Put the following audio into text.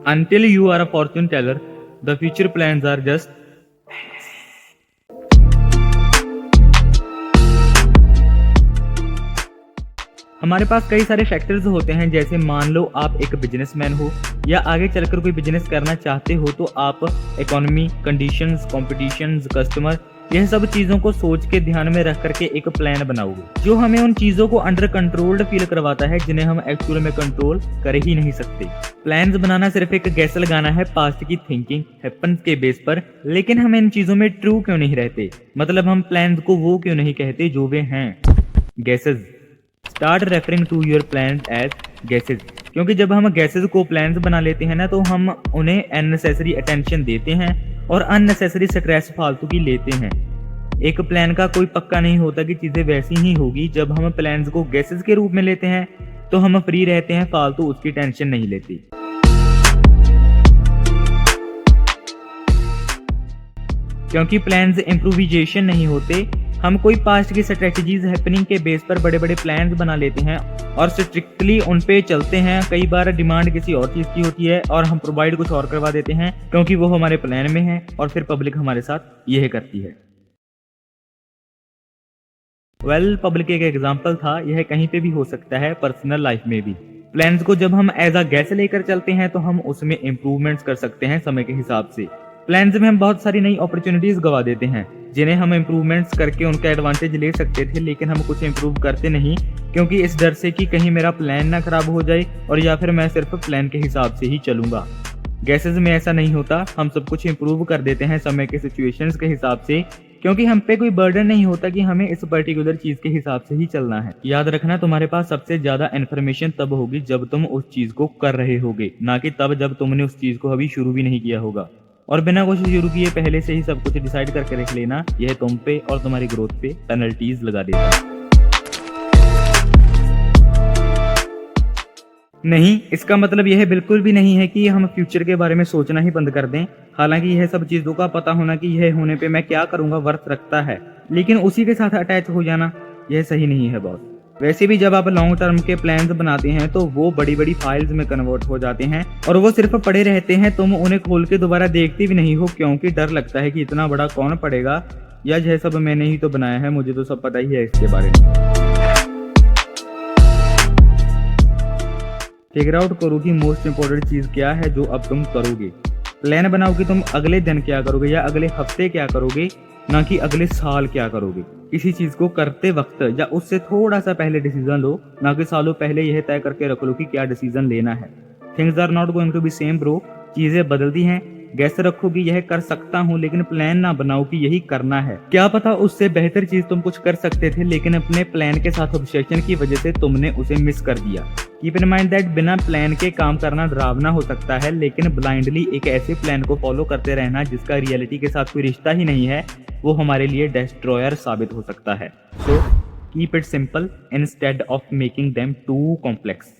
Until you are a fortune teller, the future plans are just हमारे पास कई सारे factors होते हैं, जैसे मान लो आप एक बिजनेसमैन हो या आगे चलकर कोई बिजनेस करना चाहते हो, तो आप इकोनॉमी, कंडीशंस, कॉम्पिटिशन्स, कस्टमर, यह सब चीज़ों को सोच के ध्यान में रख करके एक प्लान बनाओगे जो हमें उन चीज़ों को अंडर कंट्रोल्ड फील करवाता है जिन्हें हम एक्चुअल में कंट्रोल कर ही नहीं सकते। प्लान्स बनाना सिर्फ एक गैस लगाना है पास्ट की थिंकिंग हैपन्स के बेस पर, लेकिन हम इन चीज़ों में ट्रू क्यों नहीं रहते? मतलब हम प्लान्स को वो क्यों नहीं कहते जो वे हैं, gases. Start referring to your plan as gases, क्योंकि जब हम गैसेज को प्लान्स बना लेते हैं ना, तो हम उन्हें अननेसेसरी अटेंशन देते हैं और अननेसेसरी स्ट्रेस फालतू की लेते हैं। एक प्लान का कोई पक्का नहीं होता कि चीज़ें वैसी ही होगी। जब हम प्लान्स को गैसेज के रूप में लेते हैं तो हम फ्री रहते हैं, फालतू उसकी टेंशन नहीं लेते। क्योंकि प्लान्स इम्प्रोविजेशन नहीं होते, हम कोई पास्ट की स्ट्रेटजीज हैपनिंग के बेस पर बड़े बड़े प्लान्स बना लेते हैं और स्ट्रिक्टली उन पे चलते हैं। कई बार डिमांड किसी और चीज़ की होती है और हम प्रोवाइड कुछ और करवा देते हैं क्योंकि वो हमारे प्लान में है, और फिर पब्लिक हमारे साथ यह करती है। पब्लिक एक एग्जाम्पल था, यह कहीं पे भी हो सकता है, पर्सनल लाइफ में भी। प्लान्स को जब हम एज अ गैस लेकर चलते हैं तो हम उसमें इम्प्रूवमेंट्स कर सकते हैं समय के हिसाब से। प्लान्स में हम बहुत सारी नई अपॉर्चुनिटीज गवा देते हैं जिन्हें हम इम्प्रूवमेंट्स करके उनका एडवांटेज ले सकते थे, लेकिन हम कुछ इम्प्रूव करते नहीं क्योंकि इस डर से कि कहीं मेरा प्लान ना खराब हो जाए और या फिर मैं सिर्फ प्लान के हिसाब से ही चलूंगा। गैसेज में ऐसा नहीं होता, हम सब कुछ इम्प्रूव कर देते हैं समय के सिचुएशंस के हिसाब से, क्योंकि हम पे कोई बर्डन नहीं होता कि हमें इस पर्टिकुलर चीज के हिसाब से ही चलना है। याद रखना, तुम्हारे पास सबसे ज्यादा इन्फॉर्मेशन तब होगी जब तुम उस चीज को कर रहे होगे, ना कि तब जब तुमने उस चीज को अभी शुरू भी नहीं किया होगा। और बिना कुछ शुरू किए पहले से ही सब कुछ डिसाइड करके रख लेना, यह तुम पे और तुम्हारी ग्रोथ पे पेनल्टीज लगा देता है। नहीं, इसका मतलब यह बिल्कुल भी नहीं है कि हम फ्यूचर के बारे में सोचना ही बंद कर दें। हालांकि यह सब चीज़ों का पता होना कि यह होने पे मैं क्या करूंगा वर्थ रखता है, लेकिन उसी के साथ अटैच हो जाना यह सही नहीं है बॉस। वैसे भी जब आप लॉन्ग टर्म के प्लान्स बनाते हैं तो वो बड़ी बड़ी फाइल्स में कन्वर्ट हो जाते हैं और वो सिर्फ पड़े रहते हैं। तुम उन्हें खोल के दोबारा देखते भी नहीं हो क्योंकि डर लगता है कि इतना बड़ा कौन पड़ेगा, या यह सब मैंने ही तो बनाया है, मुझे तो सब पता ही है इसके बारे में। फिगर आउट करो कि मोस्ट इंपॉर्टेंट चीज क्या है जो अब तुम करोगे। प्लान बनाओ कि तुम अगले दिन क्या करोगे या अगले हफ्ते क्या करोगे, ना कि अगले साल क्या करोगे। किसी चीज को करते वक्त या उससे थोड़ा सा पहले डिसीजन लो, ना कि सालों पहले यह तय करके रख लो कि क्या डिसीजन लेना है। Things are not going to be same bro, चीजें बदलती हैं। गैस रखो कि यह कर सकता हूँ, लेकिन प्लान ना बनाओ कि यही करना है। क्या पता उससे बेहतर चीज तुम कुछ कर सकते थे, लेकिन अपने प्लान के साथ ऑब्सेशन की वजह से तुमने उसे मिस कर दिया। कीप इन माइंड दैट बिना प्लान के काम करना डरावना हो सकता है, लेकिन ब्लाइंडली एक ऐसे प्लान को फॉलो करते रहना जिसका रियलिटी के साथ कोई रिश्ता ही नहीं है, वो हमारे लिए डिस्ट्रॉयर साबित हो सकता है। So keep it simple instead of making them too complex.